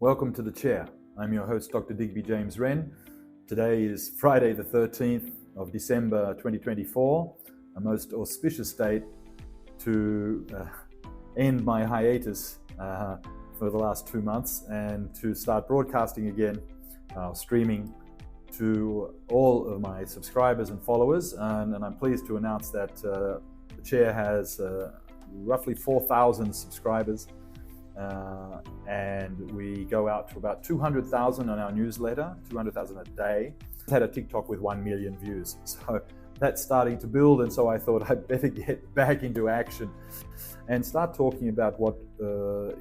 Welcome to The Chair. I'm your host, Dr. Digby James Wren. Today is Friday the 13th of December 2024, a most auspicious date to end my hiatus for the last 2 months and to start broadcasting again, streaming to all of my subscribers and followers. And I'm pleased to announce that The Chair has roughly 4,000 subscribers. And we go out to about 200,000 on our newsletter, 200,000 a day. I had a TikTok with 1 million views. So that's starting to build. And so I thought I'd better get back into action and start talking about what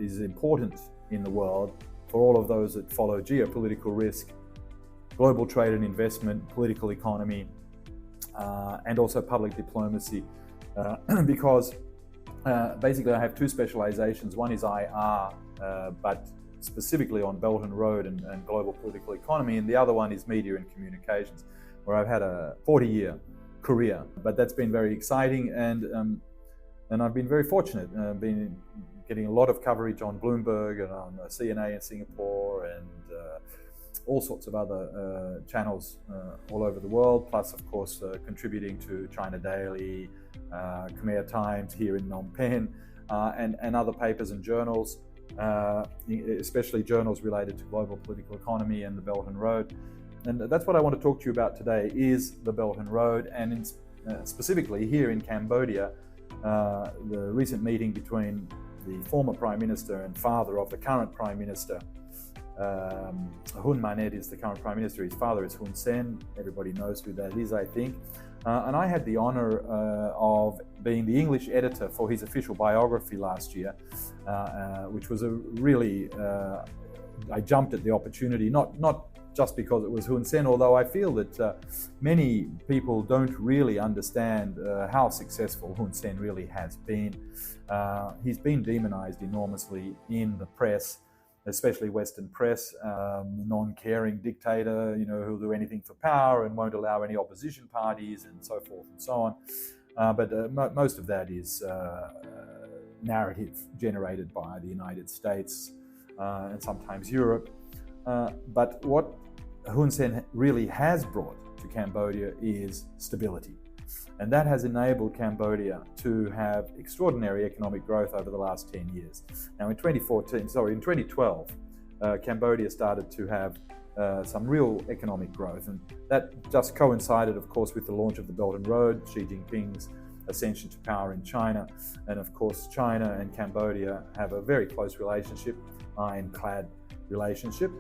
is important in the world for all of those that follow geopolitical risk, global trade and investment, political economy, and also public diplomacy. Because basically, I have two specializations. One is IR, but specifically on Belt and Road and global political economy, and the other one is media and communications, where I've had a 40-year career. But that's been very exciting, and I've been very fortunate. I've been getting a lot of coverage on Bloomberg and on CNA in Singapore and all sorts of other channels all over the world, plus of course contributing to China Daily, Khmer Times here in Phnom Penh, and other papers and journals, especially journals related to global political economy and the Belt and Road. And that's what I want to talk to you about today, is the Belt and Road, and specifically here in Cambodia, the recent meeting between the former Prime Minister and father of the current Prime Minister. Hun Manet is the current Prime Minister. His father is Hun Sen. Everybody knows who that is, I think. And I had the honor of being the English editor for his official biography last year, which was a really, I jumped at the opportunity, not just because it was Hun Sen, although I feel that many people don't really understand how successful Hun Sen really has been. He's been demonized enormously in the press, especially Western press, non-caring dictator, who'll do anything for power and won't allow any opposition parties and so forth and so on. But most of that is narrative generated by the United States and sometimes Europe. But what Hun Sen really has brought to Cambodia is stability. And that has enabled Cambodia to have extraordinary economic growth over the last 10 years. Now in 2012, Cambodia started to have some real economic growth. And that just coincided, of course, with the launch of the Belt and Road, Xi Jinping's ascension to power in China. And of course, China and Cambodia have a very close relationship, ironclad relationship.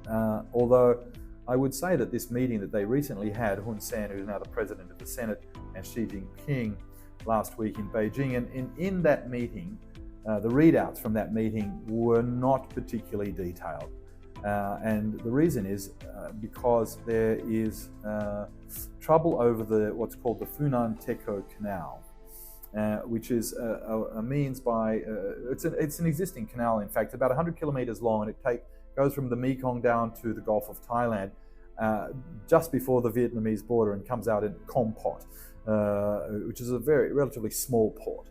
Although I would say that this meeting that they recently had, Hun Sen, who's now the president of the Senate, and Xi Jinping last week in Beijing, and in that meeting, the readouts from that meeting were not particularly detailed. And the reason is because there is trouble over what's called the Funan Techo Canal, which is a means by, it's an existing canal, in fact, about 100 kilometers long, and it goes from the Mekong down to the Gulf of Thailand, just before the Vietnamese border, and comes out in Kom Pot, which is a relatively small port.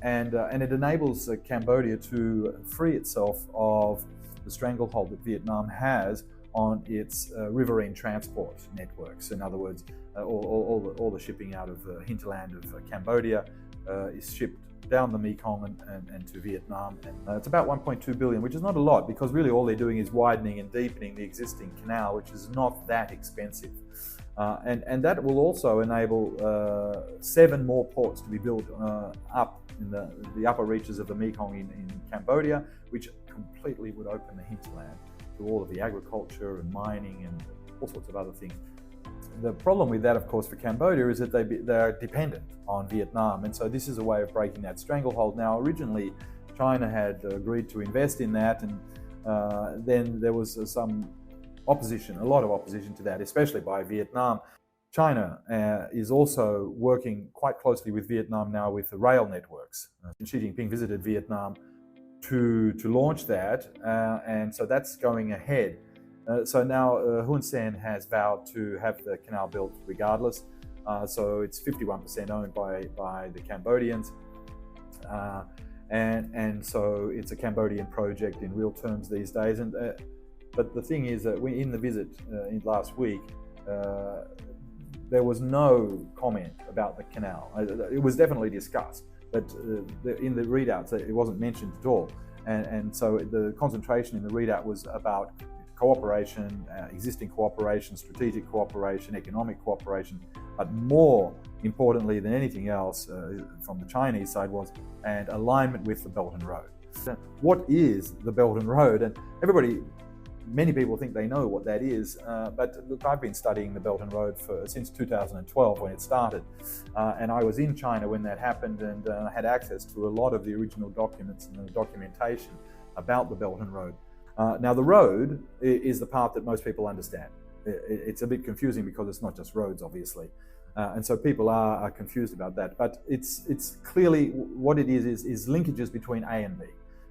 And it enables Cambodia to free itself of the stranglehold that Vietnam has on its riverine transport networks. In other words, all the shipping out of the hinterland of Cambodia is shipped down the Mekong and to Vietnam. And it's about 1.2 billion, which is not a lot, because really all they're doing is widening and deepening the existing canal, which is not that expensive. And that will also enable 7 more ports to be built up in the upper reaches of the Mekong in Cambodia, which completely would open the hinterland to all of the agriculture and mining and all sorts of other things. The problem with that, of course, for Cambodia is that they're dependent on Vietnam, and so this is a way of breaking that stranglehold. Now, originally, China had agreed to invest in that, and then there was some opposition, a lot of opposition to that, especially by Vietnam. China is also working quite closely with Vietnam now with the rail networks. Xi Jinping visited Vietnam to launch that, and so that's going ahead. So now Hun Sen has vowed to have the canal built regardless. So it's 51% owned by the Cambodians. and so it's a Cambodian project in real terms these days. And but the thing is that in the visit last week, there was no comment about the canal. It was definitely discussed, but in the readouts it wasn't mentioned at all. And so the concentration in the readout was about cooperation, existing cooperation, strategic cooperation, economic cooperation, but more importantly than anything else from the Chinese side was and alignment with the Belt and Road. What is the Belt and Road? And many people think they know what that is, but look, I've been studying the Belt and Road since 2012 when it started, and I was in China when that happened, and had access to a lot of the original documents and the documentation about the Belt and Road. Now the road is the part that most people understand. It's a bit confusing because it's not just roads, obviously, and so people are confused about that, but it's clearly what it is linkages between A and B,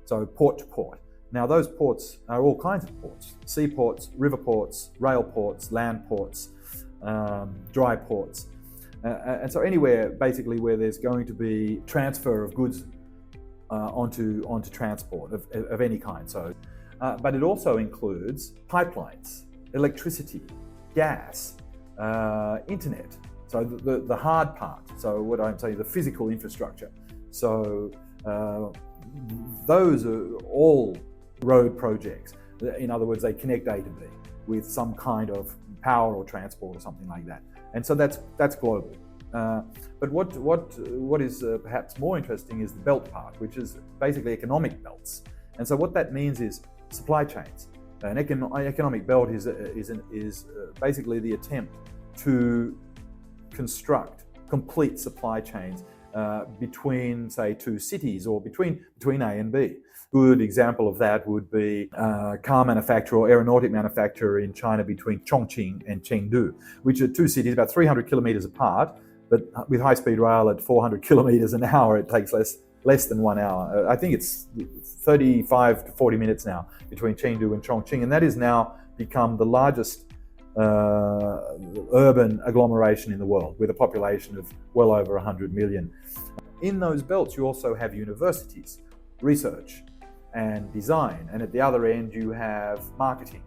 so port to port. Now those ports are all kinds of ports: seaports, river ports, rail ports, land ports, dry ports. And so anywhere basically where there's going to be transfer of goods onto transport of any kind. So, but it also includes pipelines, electricity, gas, internet. So the hard part. So what I'm saying, the physical infrastructure. So those are all road projects. In other words, they connect A to B with some kind of power or transport or something like that. And so that's global. But what is perhaps more interesting is the belt part, which is basically economic belts. And so what that means is supply chains. An economic belt is basically the attempt to construct complete supply chains between, say, two cities or between A and B. Good example of that would be car manufacturer or aeronautic manufacturer in China between Chongqing and Chengdu, which are two cities about 300 kilometers apart, but with high-speed rail at 400 kilometers an hour, it takes less than 1 hour. I think it's 35 to 40 minutes now between Chengdu and Chongqing, and that has now become the largest urban agglomeration in the world, with a population of well over 100 million. In those belts, you also have universities, research, and design, and at the other end you have marketing,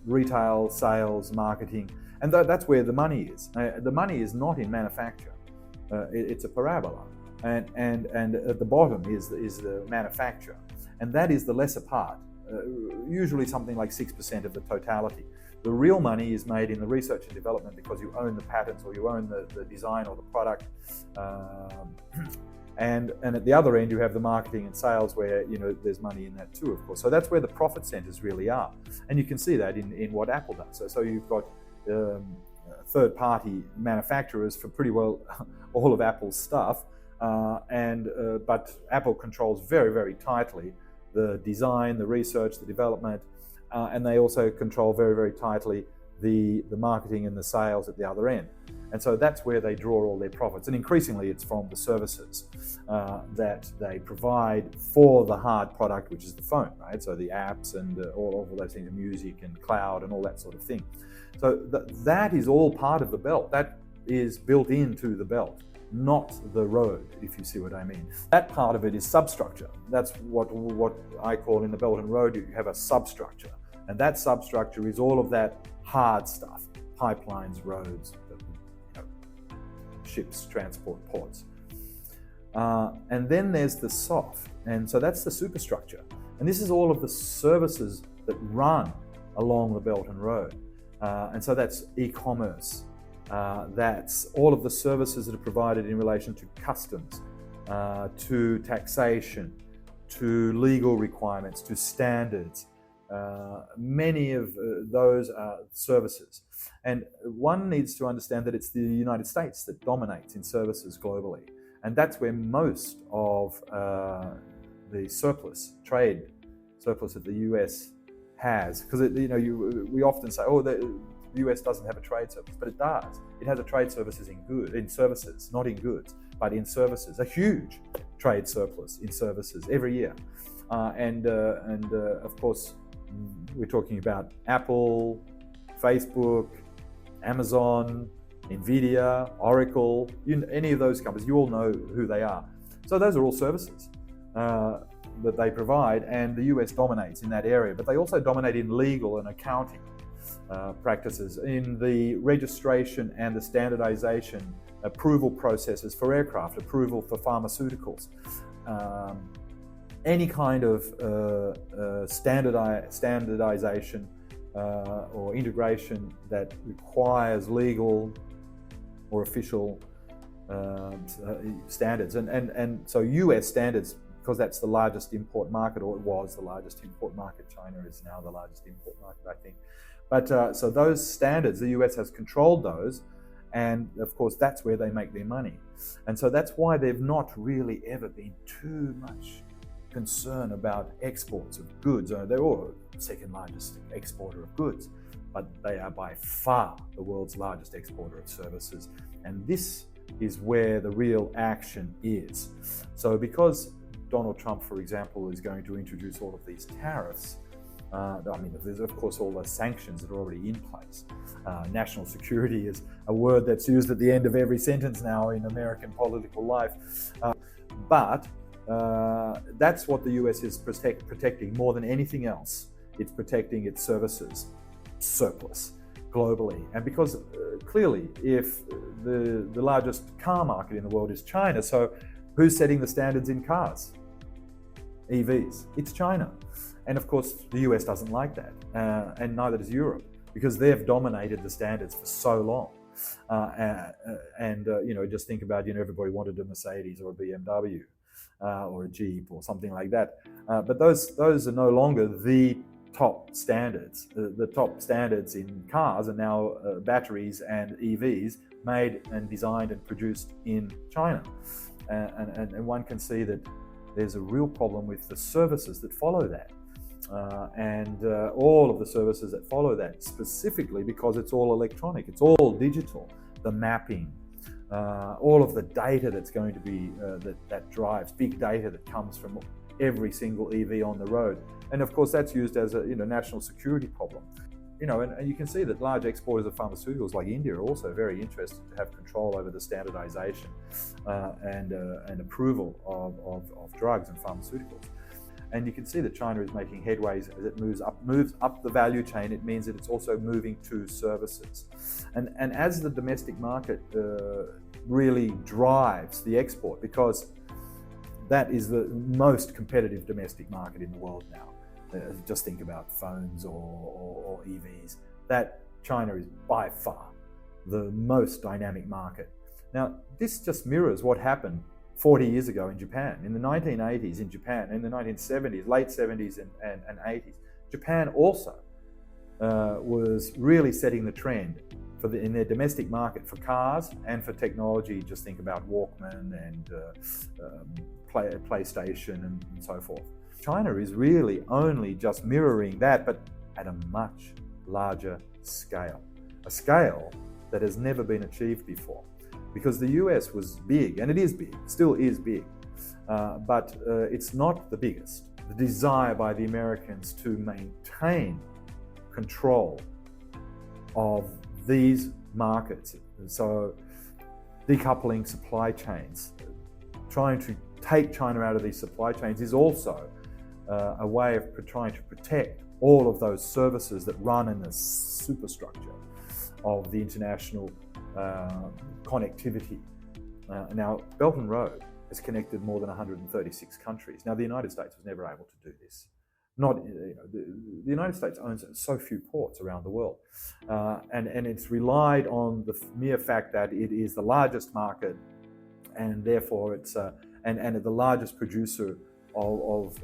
retail, sales, marketing, and that's where the money is. The money is not in manufacture; it's a parabola, and at the bottom is the manufacture, and that is the lesser part. Usually something like 6% of the totality. The real money is made in the research and development because you own the patents or you own the design or the product. And at the other end, you have the marketing and sales where, there's money in that too, of course. So that's where the profit centers really are. And you can see that in what Apple does. So you've got third-party manufacturers for pretty well all of Apple's stuff. But Apple controls very, very tightly the design, the research, the development, and they also control very, very tightly the marketing and the sales at the other end. And so that's where they draw all their profits. And increasingly it's from the services that they provide for the hard product, which is the phone, right? So the apps and all of those things, music and cloud and all that sort of thing. So that is all part of the belt. That is built into the belt, not the road, if you see what I mean. That part of it is substructure. That's what I call in the Belt and Road, you have a substructure. And that substructure is all of that hard stuff, pipelines, roads, ships, transport, ports. And then there's the soft, and so that's the superstructure. And this is all of the services that run along the Belt and Road. And so that's e-commerce, that's all of the services that are provided in relation to customs, to taxation, to legal requirements, to standards. Many of those are services. And one needs to understand that it's the United States that dominates in services globally. And that's where most of the trade surplus that the US has. Because we often say, the US doesn't have a trade surplus, but it does. It has a trade services in services, not in goods, but in services. A huge trade surplus in services every year. And of course, we're talking about Apple, Facebook, Amazon, Nvidia, Oracle, any of those companies, you all know who they are. So those are all services. that they provide, and the US dominates in that area. But they also dominate in legal and accounting practices, in the registration and the standardization approval processes for aircraft, approval for pharmaceuticals. Any kind of standardization or integration that requires legal or official standards. And so US standards, because that's the largest import market, or it was the largest import market. China is now the largest import market, I think. But so those standards, the US has controlled those, and of course that's where they make their money. And so that's why they've not really ever been too much concern about exports of goods. They're all the second largest exporter of goods, but they are by far the world's largest exporter of services. And this is where the real action is. So because Donald Trump, for example, is going to introduce all of these tariffs, there's of course all the sanctions that are already in place. National security is a word that's used at the end of every sentence now in American political life. But that's what the US is protecting more than anything else. It's protecting its services surplus globally. And because clearly, if the largest car market in the world is China, so who's setting the standards in cars? EVs. It's China. And of course, the US doesn't like that, and neither does Europe, because they've dominated the standards for so long. Just think about, everybody wanted a Mercedes or a BMW or a Jeep or something like that. But those are no longer the top standards. The top standards in cars are now batteries and EVs made and designed and produced in China. And one can see that there's a real problem with the services that follow that. All of the services that follow that, specifically because it's all electronic, it's all digital, the mapping, all of the data that's going to be, that drives, big data that comes from every single EV on the road. And of course that's used as a national security problem. And you can see that large exporters of pharmaceuticals like India are also very interested to have control over the standardization and approval of drugs and pharmaceuticals. And you can see that China is making headways as it moves up the value chain. It means that it's also moving to services. And as the domestic market really drives the export, because that is the most competitive domestic market in the world now. Just think about phones or EVs. That China is by far the most dynamic market. Now, this just mirrors what happened 40 years ago in Japan. In the 1980s in Japan, in the 1970s, late 70s and 80s, Japan also was really setting the trend in their domestic market for cars and for technology. Just think about Walkman and PlayStation and so forth. China is really only just mirroring that, but at a much larger scale. A scale that has never been achieved before. Because the US was big, and it is big, still is big, but it's not the biggest. The desire by the Americans to maintain control of these markets, so decoupling supply chains, trying to take China out of these supply chains is also a way of trying to protect all of those services that run in the superstructure of the international connectivity. Now, Belt and Road has connected more than 136 countries. Now, the United States was never able to do this. The United States owns so few ports around the world, and it's relied on the mere fact that it is the largest market, and therefore it's and the largest producer of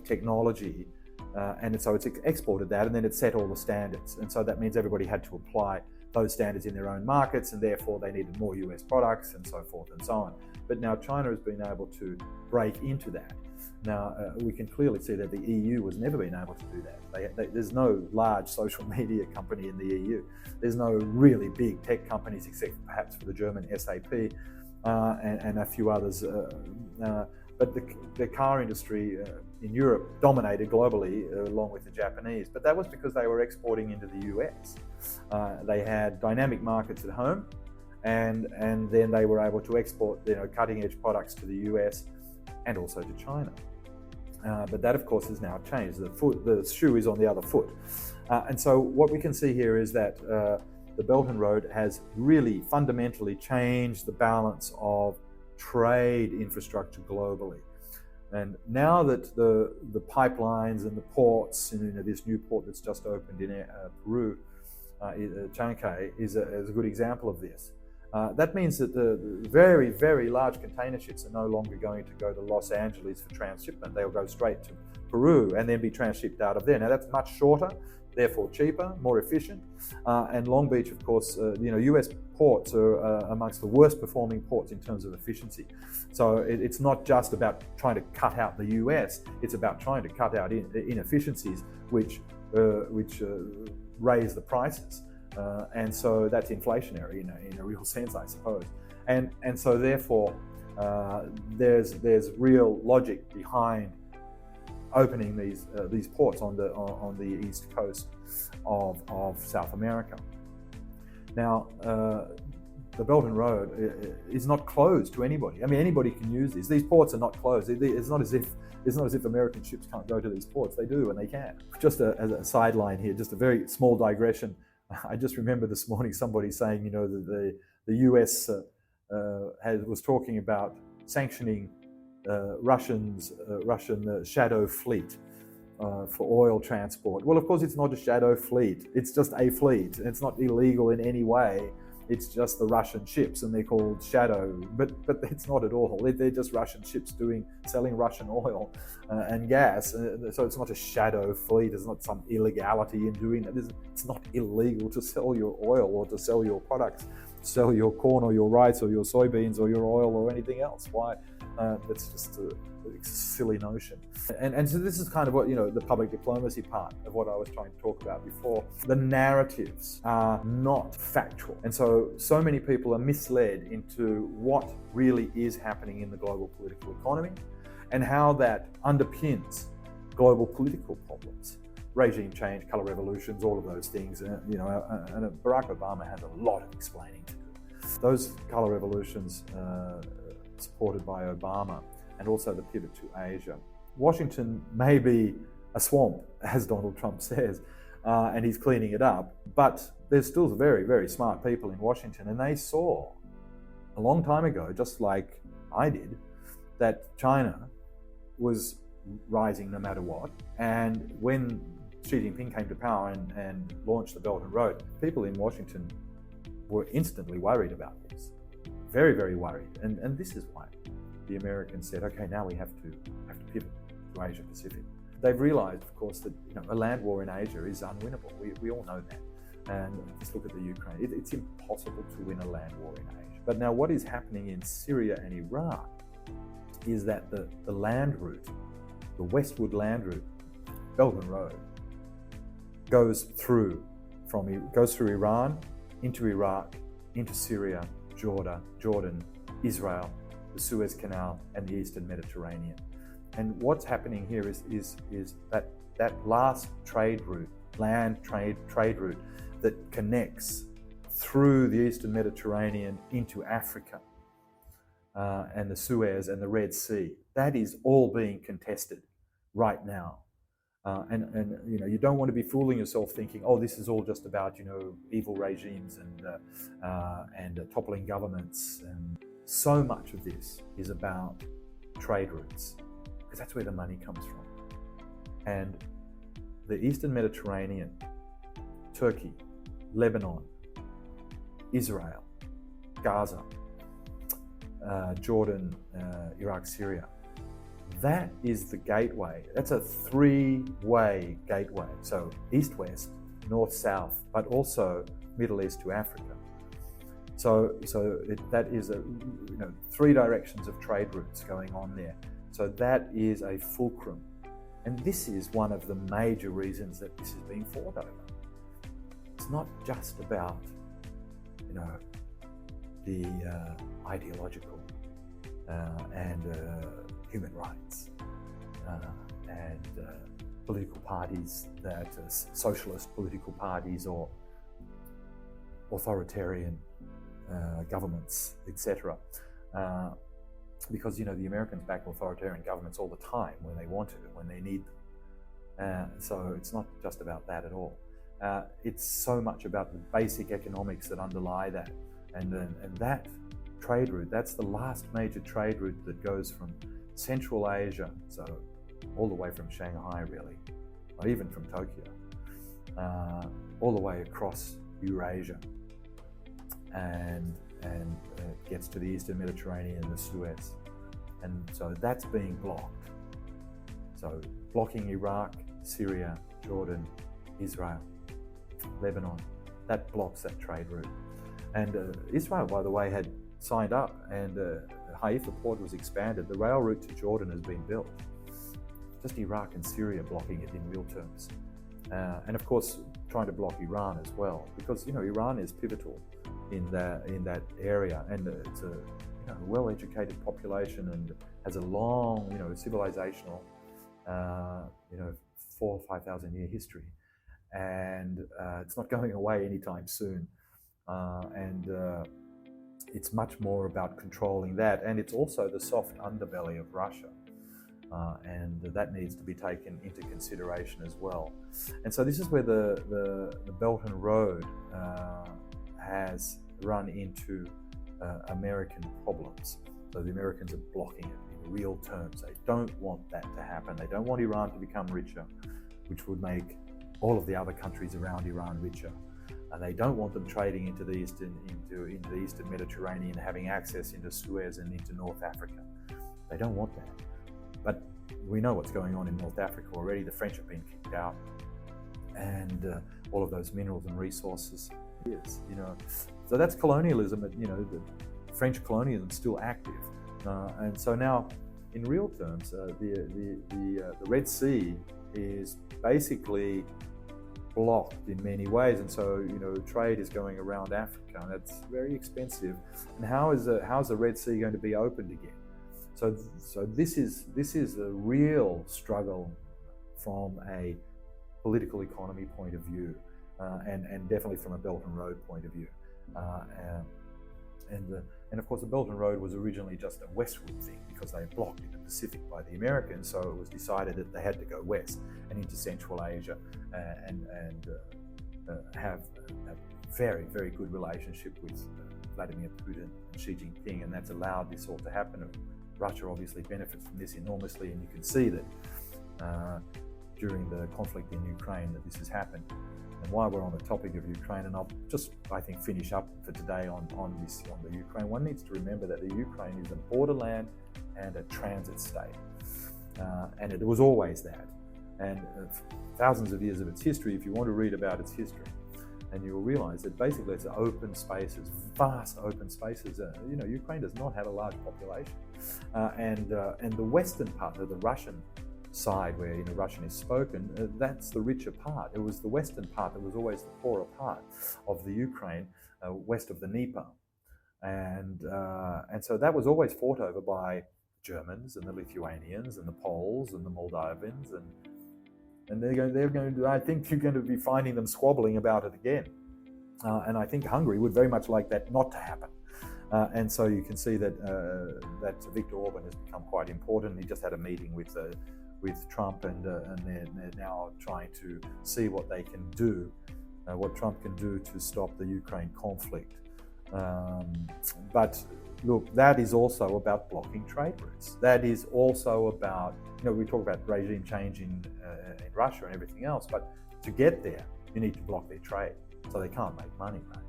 technology, and so it's exported that, and then it set all the standards, and so that means everybody had to apply those standards in their own markets, and therefore they needed more US products and so forth and so on. But now China has been able to break into that. Now we can clearly see that the EU has never been able to do that. There's no large social media company in the EU. There's no really big tech companies except perhaps for the German SAP and a few others. But the car industry in Europe dominated globally along with the Japanese, but that was because they were exporting into the US. They had dynamic markets at home, and then they were able to export cutting edge products to the US and also to China. But that, of course, has now changed. The shoe is on the other foot. And so what we can see here is that the Belt and Road has really fundamentally changed the balance of trade infrastructure globally. And now that the pipelines and the ports, this new port that's just opened in Peru, Chancay, is a good example of this. That means that the very, very large container ships are no longer going to go to Los Angeles for transshipment. They'll go straight to Peru and then be transshipped out of there. Now that's much shorter, therefore cheaper, more efficient. And Long Beach, of course, US ports are amongst the worst performing ports in terms of efficiency. So it's not just about trying to cut out the US, it's about trying to cut out inefficiencies which raise the prices. And so that's inflationary in a real sense, I suppose. And so therefore, there's real logic behind opening these ports on the east coast of South America. Now, the Belt and Road is not closed to anybody. I mean, anybody can use these. These ports are not closed. It's not as if American ships can't go to these ports. They do, and they can. Just as a sideline here, just a very small digression. I just remember this morning somebody saying, that the US was talking about sanctioning Russian shadow fleet for oil transport. Well, of course, it's not a shadow fleet. It's just a fleet. It's not illegal in any way. It's just the Russian ships, and they're called shadow. But it's not at all. They're just Russian ships selling Russian oil and gas. So it's not a shadow fleet. There's not some illegality in doing that. It's not illegal to sell your oil or to sell your products, to sell your corn or your rice or your soybeans or your oil or anything else. Why? That's just a silly notion. And so this is kind of what, the public diplomacy part of what I was trying to talk about before. The narratives are not factual. And so many people are misled into what really is happening in the global political economy and how that underpins global political problems. Regime change, color revolutions, all of those things. And Barack Obama has a lot of explaining to do. Those color revolutions supported by Obama, and also the pivot to Asia. Washington may be a swamp, as Donald Trump says, and he's cleaning it up, but there's still very, very smart people in Washington, and they saw a long time ago, just like I did, that China was rising no matter what. And when Xi Jinping came to power and launched the Belt and Road, people in Washington were instantly worried about this. Very, very worried. And this is why the Americans said, okay, now we have to pivot to Asia Pacific. They've realized, of course, that a land war in Asia is unwinnable. We all know that. And just look at the Ukraine. It's impossible to win a land war in Asia. But now what is happening in Syria and Iraq is that the land route, the westward land route, Belt and Road, goes through Iran, into Iraq, into Syria, Jordan, Israel, the Suez Canal, and the Eastern Mediterranean. And what's happening here is that last trade route, land trade route that connects through the Eastern Mediterranean into Africa and the Suez and the Red Sea. That is all being contested right now. And you don't want to be fooling yourself thinking, oh, this is all just about evil regimes and toppling governments. And so much of this is about trade routes, because that's where the money comes from. And the Eastern Mediterranean, Turkey, Lebanon, Israel, Gaza, Jordan, Iraq, Syria. That is the gateway. That's a three-way gateway. So east-west, north-south, but also Middle East to Africa. So that is three directions of trade routes going on there. So that is a fulcrum. And this is one of the major reasons that this is being fought over. It's not just about, the ideological and human rights and political parties that are socialist political parties or authoritarian governments, etc. because the Americans back authoritarian governments all the time when they want to, when they need them. So it's not just about that at all. It's so much about the basic economics that underlie that, and that trade route. That's the last major trade route that goes from Central Asia, so all the way from Shanghai, really, or even from Tokyo, all the way across Eurasia, and gets to the Eastern Mediterranean and the Suez. And so that's being blocked. So blocking Iraq, Syria, Jordan, Israel, Lebanon, that blocks that trade route. And Israel, by the way, had signed up, and Haifa port was expanded. The rail route to Jordan has been built. Just Iraq and Syria blocking it in real terms. And of course, trying to block Iran as well, because Iran is pivotal in that area, and it's a well-educated population and has a long civilizational 4,000 or 5,000 year history, and it's not going away anytime soon. It's much more about controlling that, and it's also the soft underbelly of Russia. And that needs to be taken into consideration as well. And so this is where the Belt and Road has run into American problems. So the Americans are blocking it in real terms. They don't want that to happen. They don't want Iran to become richer, which would make all of the other countries around Iran richer. And they don't want them trading into the Eastern Mediterranean, having access into Suez and into North Africa. They don't want that. But we know what's going on in North Africa already. The French have been kicked out, and all of those minerals and resources. So that's colonialism. The French colonialism is still active, and so now, in real terms, the Red Sea is basically blocked in many ways, and so trade is going around Africa, and that's very expensive. And how is the Red Sea going to be opened again? So this is a real struggle from a political economy point of view, and definitely from a Belt and Road point of view. And of course, the Belt and Road was originally just a westward thing because they blocked in the Pacific by the Americans. So it was decided that they had to go west and into Central Asia and have a very, very good relationship with Vladimir Putin and Xi Jinping, and that's allowed this all to happen. Russia obviously benefits from this enormously, and you can see that during the conflict in Ukraine that this has happened. And while we're on the topic of Ukraine, and I'll just, I think, finish up for today on the Ukraine, one needs to remember that the Ukraine is a borderland and a transit state. And it was always that. And thousands of years of its history, if you want to read about its history, and you will realize that basically it's open spaces, vast open spaces. Ukraine does not have a large population. And the western part of the Russian side, where Russian is spoken, that's the richer part. It was the western part that was always the poorer part of the Ukraine, west of the Dnieper, and so that was always fought over by Germans and the Lithuanians and the Poles and the Moldavans, and they're going to. I think you're going to be finding them squabbling about it again, and I think Hungary would very much like that not to happen. And so you can see that Viktor Orban has become quite important. He just had a meeting with Trump, and they're now trying to see what they can do, what Trump can do to stop the Ukraine conflict. But look, that is also about blocking trade routes. That is also about, we talk about regime change in Russia and everything else, but to get there, you need to block their trade so they can't make money, right?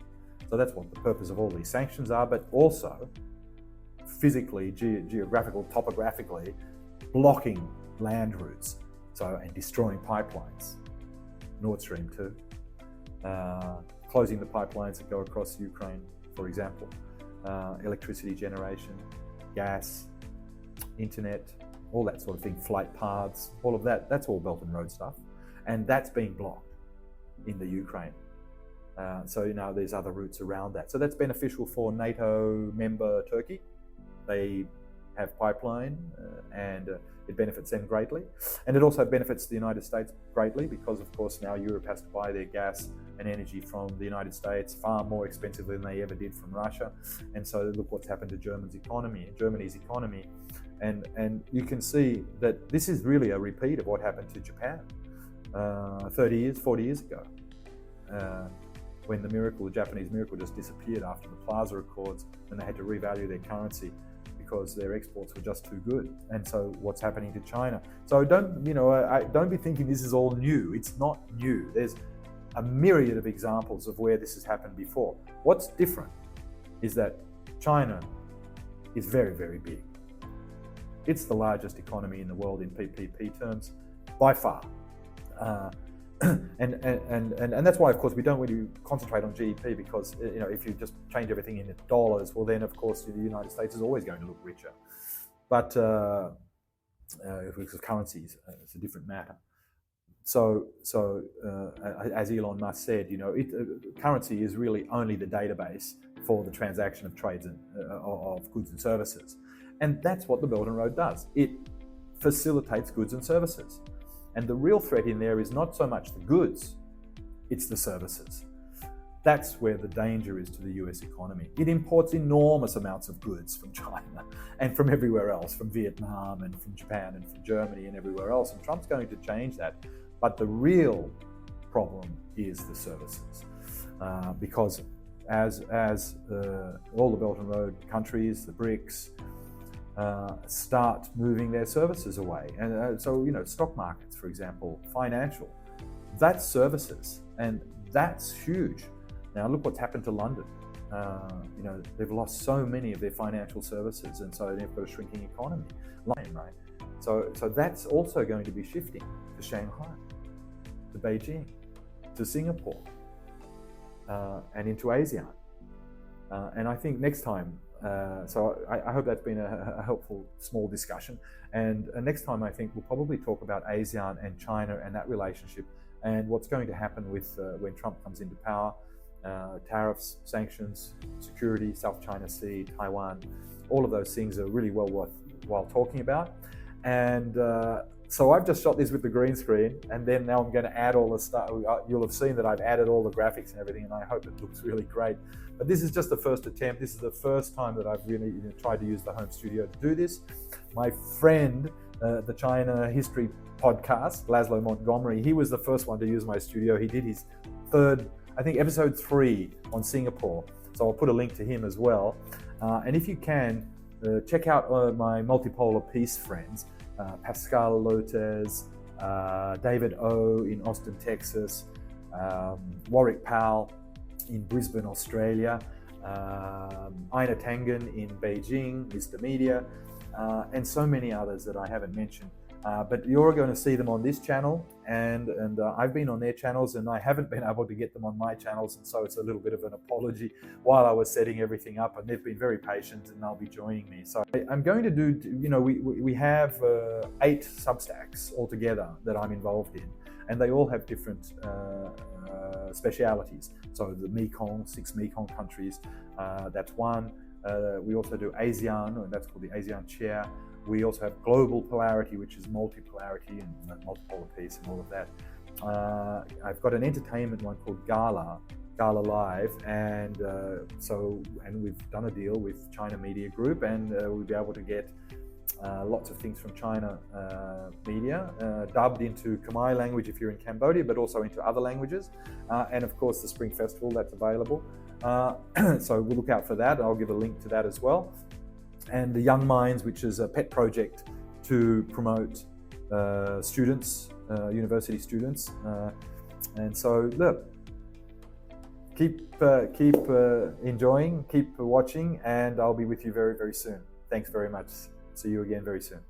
So that's what the purpose of all these sanctions are, but also physically, geographical, topographically, blocking land routes, and destroying pipelines, Nord Stream 2, closing the pipelines that go across Ukraine, for example, electricity generation, gas, internet, all that sort of thing, flight paths, all of that, that's all Belt and Road stuff, and that's being blocked in the Ukraine. So there's other routes around that. So that's beneficial for NATO member Turkey. They have pipeline, and it benefits them greatly. And it also benefits the United States greatly because, of course, now Europe has to buy their gas and energy from the United States far more expensively than they ever did from Russia. And so look what's happened to Germany's economy. And you can see that this is really a repeat of what happened to Japan 40 years ago, when the Japanese miracle just disappeared after the Plaza Accords, and they had to revalue their currency because their exports were just too good. And so what's happening to China? So don't be thinking this is all new. It's not new. There's a myriad of examples of where this has happened before. What's different is that China is very, very big. It's the largest economy in the world in PPP terms, by far. And that's why, of course, we don't really concentrate on GDP, because if you just change everything into dollars, well, then of course the United States is always going to look richer. But because currencies, it's a different matter. So as Elon Musk said, currency is really only the database for the transaction of trades and of goods and services, and that's what the Belt and Road does. It facilitates goods and services. And the real threat in there is not so much the goods, it's the services. That's where the danger is to the US economy. It imports enormous amounts of goods from China and from everywhere else, from Vietnam and from Japan and from Germany and everywhere else. And Trump's going to change that. But the real problem is the services. Because as all the Belt and Road countries, the BRICS, start moving their services away. And so, stock markets, for example, financial, that's services, and that's huge. Now look what's happened to London. They've lost so many of their financial services, and so they've got a shrinking economy, right? So that's also going to be shifting to Shanghai, to Beijing, to Singapore, and into ASEAN. And I think next time, so I hope that's been a helpful small discussion. And next time, I think we'll probably talk about ASEAN and China and that relationship, and what's going to happen with when Trump comes into power. Tariffs, sanctions, security, South China Sea, Taiwan, all of those things are really well worthwhile talking about. And so I've just shot this with the green screen, and then now I'm going to add all the stuff. You'll have seen that I've added all the graphics and everything, and I hope it looks really great. But this is just the first attempt. This is the first time that I've really tried to use the home studio to do this. My friend, the China History podcast, Laszlo Montgomery, he was the first one to use my studio. He did his third, I think, episode 3 on Singapore. So I'll put a link to him as well. And if you can, check out my multipolar peace friends, Pascal Lopez, David O in Austin, Texas, Warwick Powell in Brisbane, Australia, Ina Tangen in Beijing, Mr. Media, and so many others that I haven't mentioned. But you're going to see them on this channel, and I've been on their channels, and I haven't been able to get them on my channels, and so it's a little bit of an apology while I was setting everything up, and they've been very patient, and they'll be joining me. So I'm going to do, we have 8 Substacks altogether that I'm involved in, and they all have different specialities. So the Mekong, 6 Mekong countries, that's one. We also do ASEAN, and that's called the ASEAN Chair. We also have global polarity, which is multipolarity and multipolar peace and all of that. I've got an entertainment one called Gala Live, and we've done a deal with China Media Group, and we'll be able to get lots of things from China media dubbed into Khmer language if you're in Cambodia, but also into other languages. And of course, the Spring Festival, that's available. So we'll look out for that. I'll give a link to that as well. And the Young Minds, which is a pet project to promote students, university students. And so, look, keep enjoying, keep watching, and I'll be with you very, very soon. Thanks very much. See you again very soon.